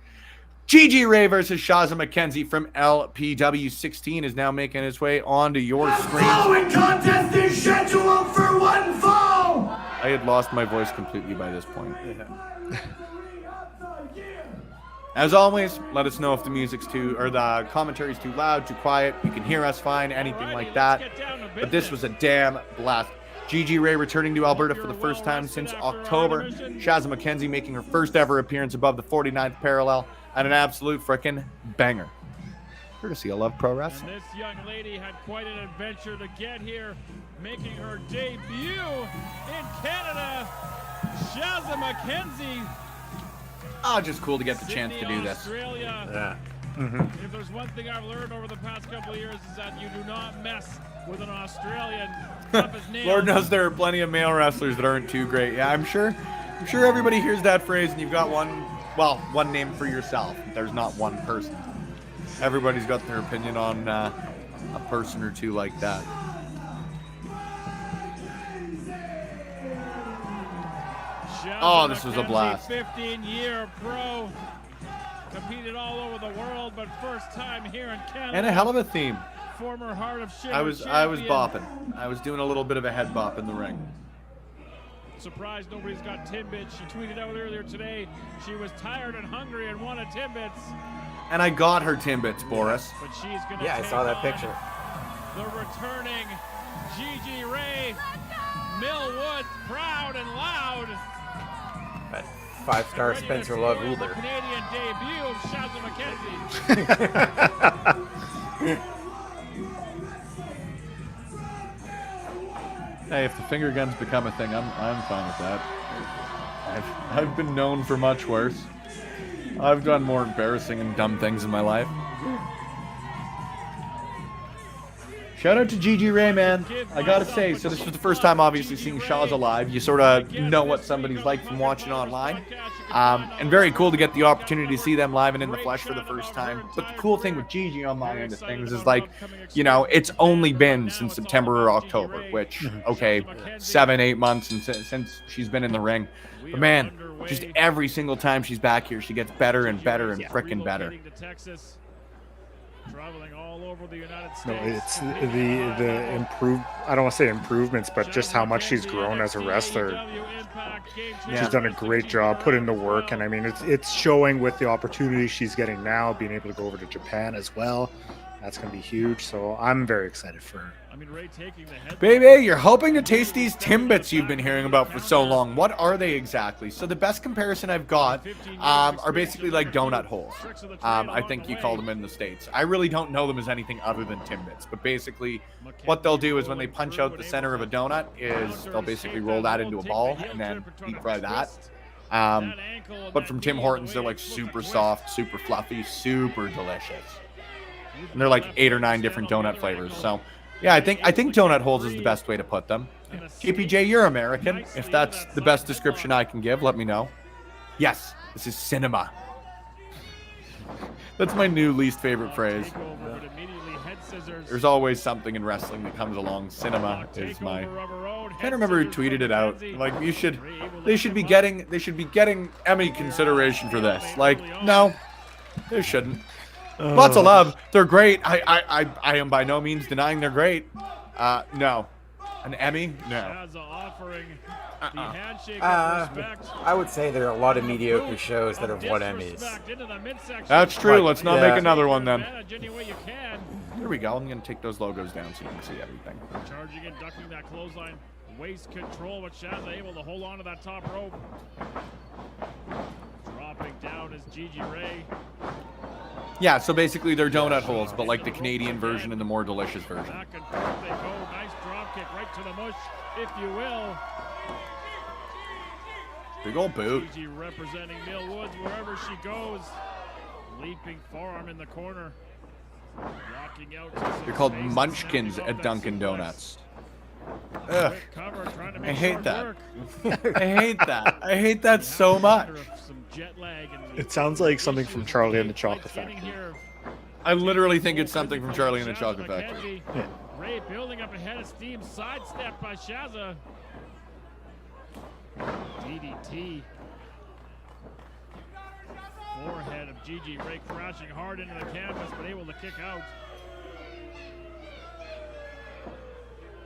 Gigi Rey versus Shazza McKenzie from LPW 16 is now making its way onto your screen. The following contest is scheduled for one fall. I had lost my voice completely by this point. As always, let us know if the music's or the commentary's too loud, too quiet. You can hear us fine, anything like that. But this was a damn blast. Gigi Rey returning to Alberta for the first time since October. Shazza McKenzie making her first ever appearance above the 49th parallel, and an absolute frickin' banger. Courtesy of Love Pro Wrestling. And this young lady had quite an adventure to get here, making her debut in Canada. Shazza McKenzie. Oh, just cool to get the chance to do this. Australia. If there's one thing I've learned over the past couple of years is that you do not mess with an Australian. Tough as nails. Lord knows there are plenty of male wrestlers that aren't too great. Yeah, I'm sure everybody hears that phrase and you've got one name for yourself. There's not one person. Everybody's got their opinion on a person or two like that. Oh, this was a blast. 15-year pro. Competed all over the world, but first time here in Canada. And a hell of a theme. Former Heart of Shame I was bopping. I was doing a little bit of a head bop in the ring. Surprised nobody's got Timbits. She tweeted out earlier today she was tired and hungry and wanted Timbits. And I got her Timbits, Boris. But she's gonna Yeah, I saw that picture. The returning Gigi Rey. Millwood, proud and loud. But 5-star Ready to Spencer see Love the Uber. Canadian debut of Shazza McKenzie. Hey, if the finger guns become a thing, I'm fine with that. I've been known for much worse. I've done more embarrassing and dumb things in my life. Shout out to Gigi Rey, man. I gotta say, so this was the first time obviously seeing Shazza live. You sort of know what somebody's like from watching online. And very cool to get the opportunity to see them live and in the flesh for the first time. But the cool thing with Gigi on my end of things is like, you know, it's only been since September or October, which, okay, 7-8 months since she's been in the ring. But man, just every single time she's back here, she gets better and better and frickin' better. Traveling all over the United States. No, it's the improve. I don't want to say improvements, but just how much she's grown as a wrestler. She's done a great job, put in the work, and I mean it's showing with the opportunity she's getting now, being able to go over to Japan as well. That's going to be huge. So I'm very excited for her. I mean, Ray taking the head. Baby, you're hoping to taste these Timbits you've been hearing about for so long. What are they exactly? So the best comparison I've got are basically like donut holes. I think you call them in the States. I really don't know them as anything other than Timbits. But basically, what they'll do is when they punch out the center of a donut is they'll basically roll that into a ball and then deep fry that. But from Tim Hortons, they're like super soft, super fluffy, super delicious. And they're like 8 or 9 different donut flavors. So yeah, I think donut holes is the best way to put them. KPJ, you're American. If that's the best description I can give, let me know. Yes, this is cinema. That's my new least favorite phrase. There's always something in wrestling that comes along. Cinema is my. I can't remember who tweeted it out. Like they should be getting Emmy consideration for this. Like no, they shouldn't. Lots of love. They're great. I am by no means denying they're great. No. An Emmy? No. I would say there are a lot of mediocre shows that have won Emmys. That's true. Let's not Yeah. make another one then. Here we go. I'm going to take those logos down so you can see everything. Charging and ducking that clothesline. Waist control, but Shazza able to hold on to that top rope. Dropping down is Gigi Rey. Yeah, so basically they're donut holes, but like the Canadian version and the more delicious version. Back and forth they go. Nice right to the mush, if you will. Big old boot. Gigi representing Mill Woods wherever she goes. Leaping forearm in the corner. Walking out. They're called munchkins at Dunkin' Donuts. Ugh. I hate that. I hate that. I hate that so much. It sounds like something from Charlie and the Chocolate Factory. I literally think it's something from Charlie and the Chocolate Factory. Yeah. Ray building up ahead of steam. Sidestep by Shazza. DDT. Forehead of Gigi Rey crashing hard into the canvas, but able to kick out.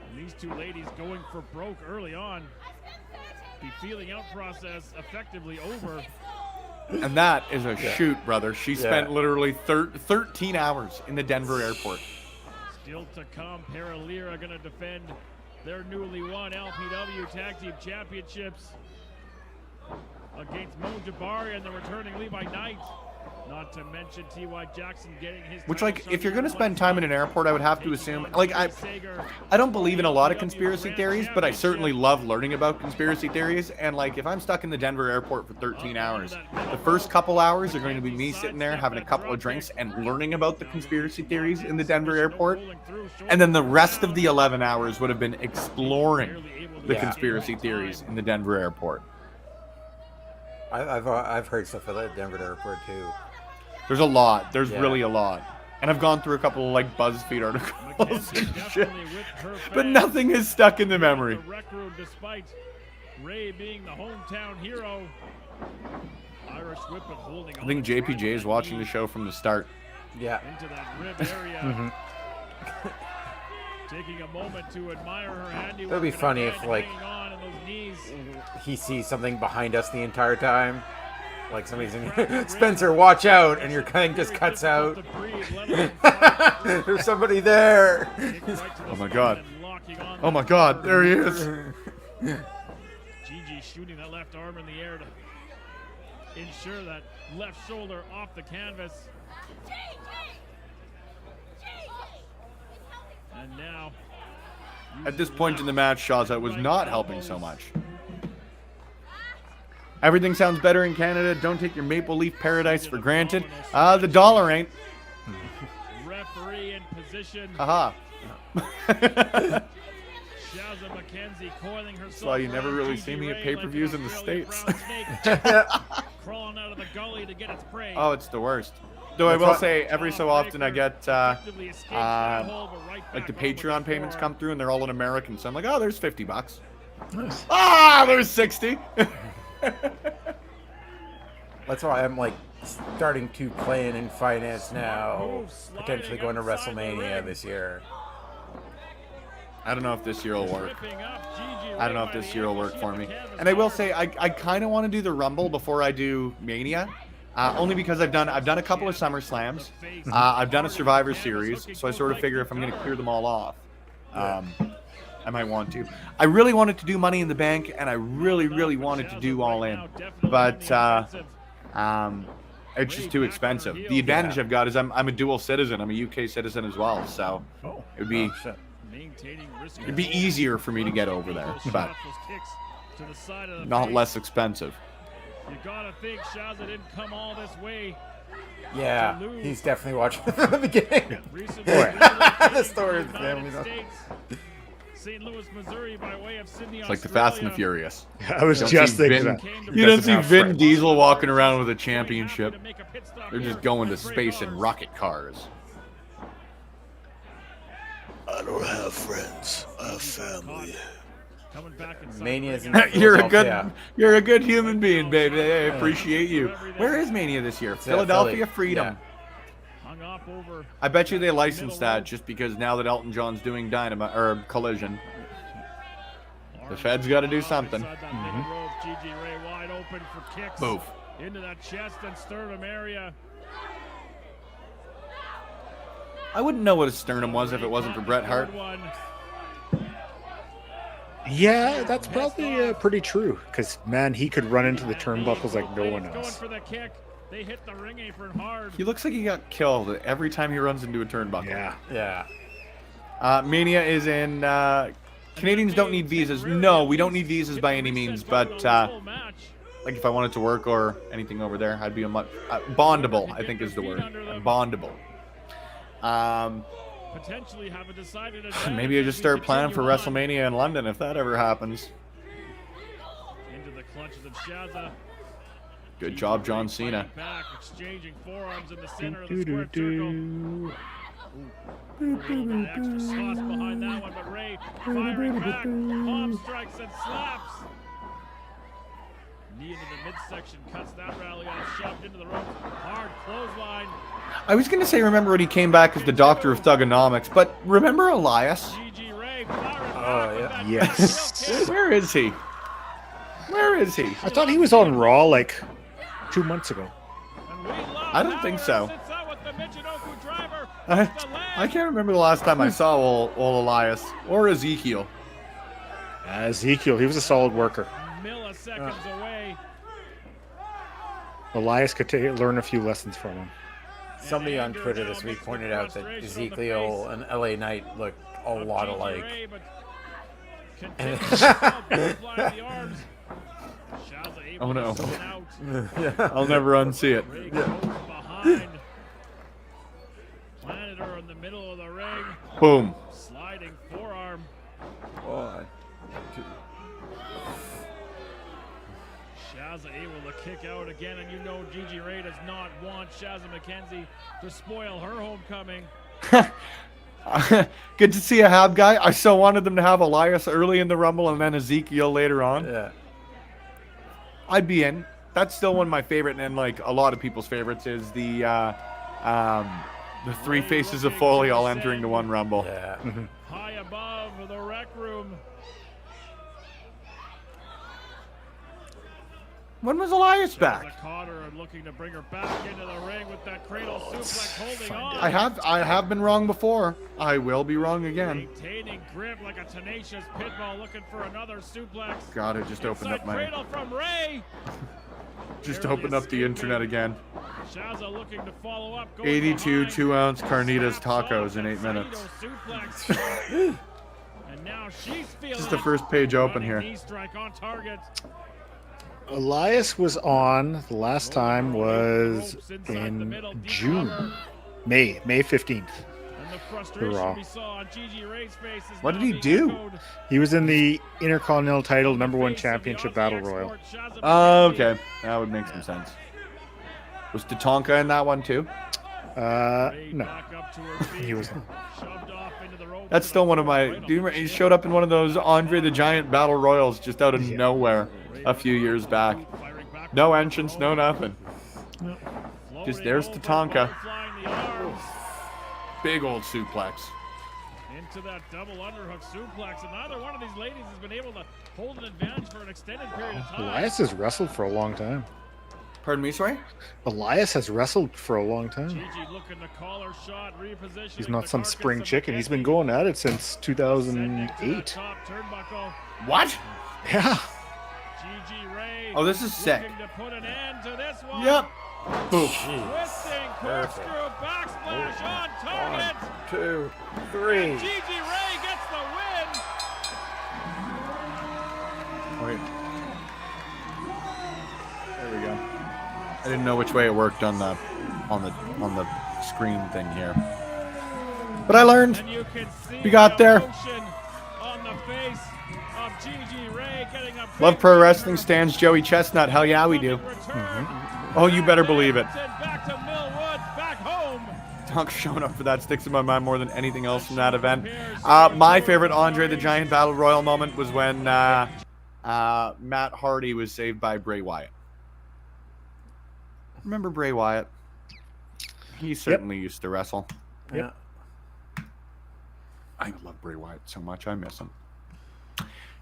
And these two ladies going for broke early on. The feeling out process effectively over. And that is a shoot, brother. She spent literally 13 hours in the Denver airport. Still to come, Paralira going to defend their newly won LPW Tag Team Championships against Mo Jabari and the returning Levi Knight. Not to mention T.Y. Jackson getting his. Which, like, if you're going to spend time in an airport, I would have to assume, like, I don't believe in a lot of conspiracy theories, but I certainly love learning about conspiracy theories. And, like, if I'm stuck in the Denver airport for 13 hours, the first couple hours are going to be me sitting there having a couple of drinks and learning about the conspiracy theories in the Denver airport. And then the rest of the 11 hours would have been exploring the conspiracy theories in the Denver airport. I've heard stuff about the Denver airport too. There's a lot. There's really a lot. And I've gone through a couple of, like, BuzzFeed articles and shit. But nothing is stuck in the memory. Despite Ray being the hometown hero. Irish whip holding I think JPJ is watching the show from the start. Yeah. Into that rib area. Taking a moment to admire her handiwork. It would be funny if, like, he sees something behind us the entire time. Like somebody's in Spencer, watch out, and your kind just cuts out. There's somebody there. Oh my god. Oh my god, there he is. Gigi shooting that left arm in the air to ensure that left shoulder off the canvas. And now, at this point in the match, Shazza was not helping so much. Everything sounds better in Canada. Don't take your Maple Leaf paradise for granted. The dollar ain't. Referee in position. Haha. Shazza McKenzie coiling herself. That's why you never really see me at pay-per-views in the States. Crawling out of the gully to get its prey. Oh, it's the worst. Though I will say, every so often I get like the Patreon payments come through, and they're all in American. So I'm like, oh, there's $50. Nice. Ah, there's 60. That's why I'm like starting to plan in finance now, potentially going to WrestleMania this year. I don't know if this year will work. I don't know if this year will work for me. And I will say, I kind of want to do the Rumble before I do Mania. Only because I've done a couple of SummerSlams. I've done a Survivor Series, so I sort of figure if I'm going to clear them all off, I might want to. I really wanted to do Money in the Bank, and I really, really wanted to do All In, but it's just too expensive. The advantage I've got is I'm a dual citizen. I'm a UK citizen as well, so it'd be easier for me to get over there, but not less expensive. You gotta think Shazza didn't come all this way. Yeah, he's definitely watching from the beginning. The story of the family. St. Louis, Missouri, by way of Sydney, it's like the Fast and the Furious. I was just thinking that. You don't see Vin Diesel walking around with a championship. They're just going to space in rocket cars. I don't have friends. I have family. Mania's in you're a good human being, baby. I appreciate you. Where is Mania this year? Philadelphia Freedom. I bet you they licensed that just because now that Elton John's doing Dynamite or Collision, the Fed's got to do something. Gigi Rey wide open for kicks. Move into that chest and sternum area. I wouldn't know what a sternum was if it wasn't for Bret Hart. Yeah, that's probably pretty true. Because, man, he could run into the turnbuckles like no one else. They hit the ring apron hard. He looks like he got killed every time he runs into a turnbuckle. Yeah. Mania is in Canadians don't need visas. No, we don't need visas by any means. But like if I wanted to work or anything over there, I'd be a much bondable. I think is the word. Bondable. Potentially have a decided Maybe I just start planning for WrestleMania in London if that ever happens. Into the clutches of Shazza. Good job, John Cena. Back, exchanging forearms in the center of the square circle. Extra sauce behind that one, but Rey firing back, palm strikes and slaps. Knee into the midsection, cuts that rally off, shoved into the ropes. Hard clothesline. I was going to say, remember when he came back as the Doctor of Thugonomics, but remember Elias? Gigi Rey firing yeah. Yes. Where is he? Where is he? I thought he was on Raw like 2 months ago. I don't think so. I can't remember the last time I saw old Elias or Ezekiel. Ezekiel, he was a solid worker. Milliseconds away. Elias could learn a few lessons from him. Somebody on Twitter this week pointed out that Ezekiel and LA Knight look a lot alike. Oh no. I'll never unsee it. Planted her in the middle of the ring. Boom. Sliding forearm. 1, 2. Shazza able to kick out again, and you know Gigi Rey does not want Shazza McKenzie to spoil her homecoming. Good to see a Hab guy. I so wanted them to have Elias early in the Rumble and then Ezekiel later on. Yeah. I'd be in. That's still one of my favorite, and like a lot of people's favorites is the three faces of Foley all entering the one Rumble. Yeah. High above the rec room. When was Elias back? Caught her and looking to bring her back into the ring with that cradle suplex holding on. I have been wrong before. I will be wrong again. Maintaining grip like a tenacious pit bull, looking for another suplex. God, it just opened up my. Cradle from Rey. Just opened up the internet again. Shazza looking to follow up. 82 2-ounce carnitas tacos in 8 minutes. And now she's feeling Just the first page open here. knee strike on target. Elias was on, the last time was in June. May 15th. And the frustration Raw. we saw on Gigi Rey's face is What did now he being do? echoed. He was in the Intercontinental title #1 championship battle royal. Oh, okay. That would make some sense. Was Tatanka in that one too? No. He was. That's still one of my. Do you remember, he showed up in one of those Andre the Giant battle royals just out of nowhere a few years back. No entrance, no nothing. Just there's Tatanka. Big old suplex. Into that double underhook suplex, and neither one of these ladies has been able to hold an advantage for an extended period of time. Elias has wrestled for a long time. Pardon me, sorry? Elias has wrestled for a long time. Gigi looking to call her shot, repositioning. He's not the some carcass spring of chicken. He's been McKenzie. going at it since Sending to that 2008. top turnbuckle. What? Yeah. Gigi Rey Oh, this is sick. looking to put an end to this one. Yep. Boom. Twisting corkscrew backsplash on target. 1, 2, 3. Gigi Rey gets the win. Wait. There we go. I didn't know which way it worked on the screen thing here. But I learned. And you can see We got the there. emotion on the face of Gigi Rey getting a Love big Pro Wrestling stands Joey Chestnut. Hell yeah, we do. return. Oh, you better believe it. Back to Millwood, back home. Dunk showing up for that sticks in my mind more than anything else from that event. My favorite Andre the Giant Battle Royal moment was when Matt Hardy was saved by Bray Wyatt. Remember Bray Wyatt? He certainly used to wrestle. Yeah. I love Bray Wyatt so much. I miss him.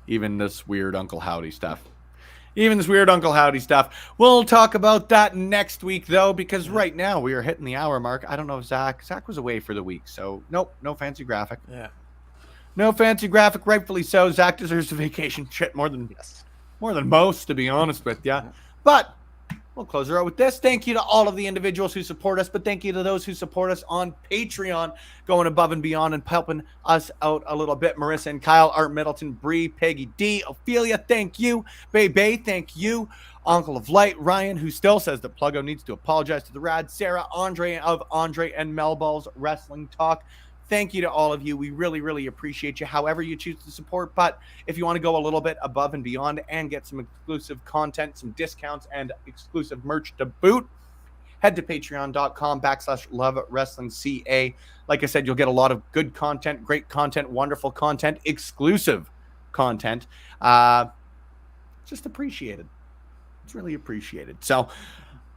Even this weird Uncle Howdy stuff. We'll talk about that next week, though, because right now we are hitting the hour mark. I don't know if Zach was away for the week, so nope, no fancy graphic. Yeah. No fancy graphic, rightfully so. Zach deserves a vacation. Shit, more than most, to be honest with you. But we'll close her out with this. Thank you to all of the individuals who support us, but thank you to those who support us on Patreon, going above and beyond and helping us out a little bit. Marissa and Kyle, Art Middleton, Bree, Peggy D, Ophelia, thank you. Bay, thank you. Uncle of Light, Ryan, who still says that Pluggo needs to apologize to the Rad, Sarah, Andre of Andre and Melball's Wrestling Talk. Thank you to all of you. We really, really appreciate you, however you choose to support. But if you want to go a little bit above and beyond and get some exclusive content, some discounts, and exclusive merch to boot, head to patreon.com/lovewrestlingca. Like I said, you'll get a lot of good content, great content, wonderful content, exclusive content. Just appreciated. It's really appreciated. So,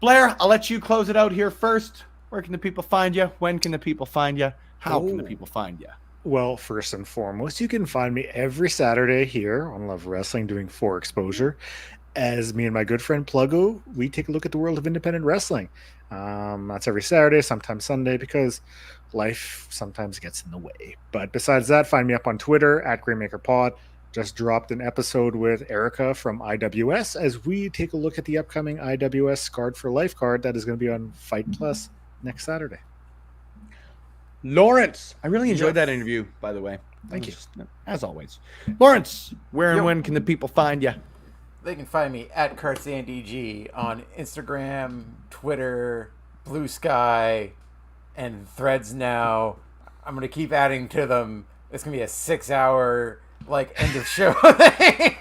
Blair, I'll let you close it out here first. Where can the people find you? When can the people find you? How can the people find you? Well, first and foremost, you can find me every Saturday here on Love Wrestling doing For Exposure. As me and my good friend Pluggo, we take a look at the world of independent wrestling. That's every Saturday, sometimes Sunday, because life sometimes gets in the way. But besides that, find me up on Twitter at GreenmakerPod. Just dropped an episode with Erica from IWS as we take a look at the upcoming IWS Scarred for Life card that is going to be on Fight Plus next Saturday. Lawrence, I really enjoyed that interview, by the way. Thank you. As always. Lawrence, where and when can the people find you? They can find me at CartSandyG on Instagram, Twitter, Blue Sky, and Threads now. I'm going to keep adding to them. It's going to be a 6-hour end of show thing.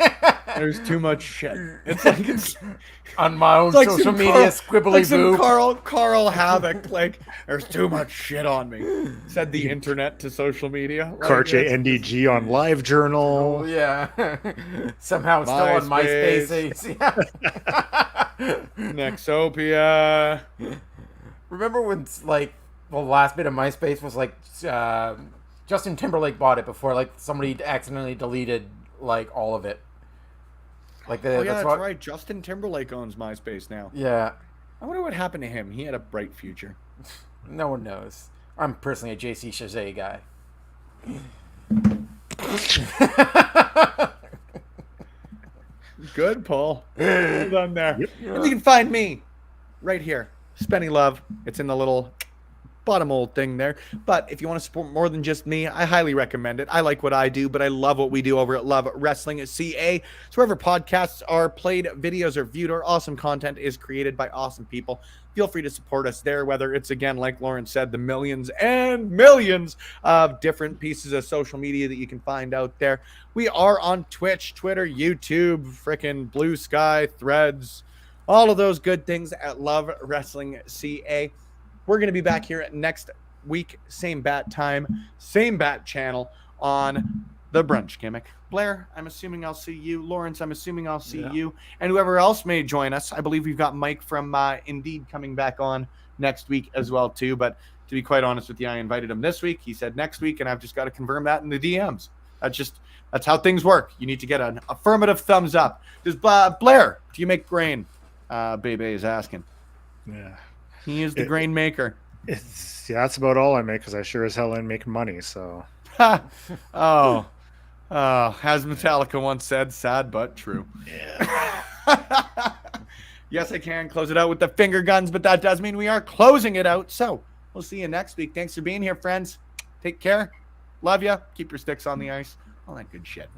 There's too much shit. It's on my own social media squibbly boo. Carl Havoc, there's too much shit on me. Said the internet to social media. Karche NDG on LiveJournal. Oh, yeah. Somehow it's still on MySpace. Nexopia. Remember when the last bit of MySpace was Justin Timberlake bought it before somebody accidentally deleted all of it. That's right. Justin Timberlake owns MySpace now. Yeah. I wonder what happened to him. He had a bright future. No one knows. I'm personally a JC Chazet guy. Good, Paul. Well done there. Yep. And you can find me right here. Spenny Love. It's in the little bottom old thing there. But if you want to support more than just me, I highly recommend it. I like what I do, but I love what we do over at Love Wrestling CA. So wherever podcasts are played, videos are viewed, or awesome content is created by awesome people, feel free to support us there, whether it's, again, like Lauren said, the millions and millions of different pieces of social media that you can find out there. We are on Twitch, Twitter, YouTube, frickin' Blue Sky, Threads, all of those good things at Love Wrestling CA. We're going to be back here next week, same bat time, same bat channel on the Brunch Gimmick. Blair, I'm assuming I'll see you. Lawrence, I'm assuming I'll see you. And whoever else may join us. I believe we've got Mike from Indeed coming back on next week as well, too. But to be quite honest with you, I invited him this week. He said next week, and I've just got to confirm that in the DMs. That's how things work. You need to get an affirmative thumbs up. Does Blair, do you make grain? Bebe is asking. Yeah. He is the grain maker. That's about all I make because I sure as hell ain't making money. So, as Metallica once said, sad but true. Yeah. Yes, I can close it out with the finger guns, but that does mean we are closing it out. So we'll see you next week. Thanks for being here, friends. Take care. Love ya. Keep your sticks on the ice. All that good shit.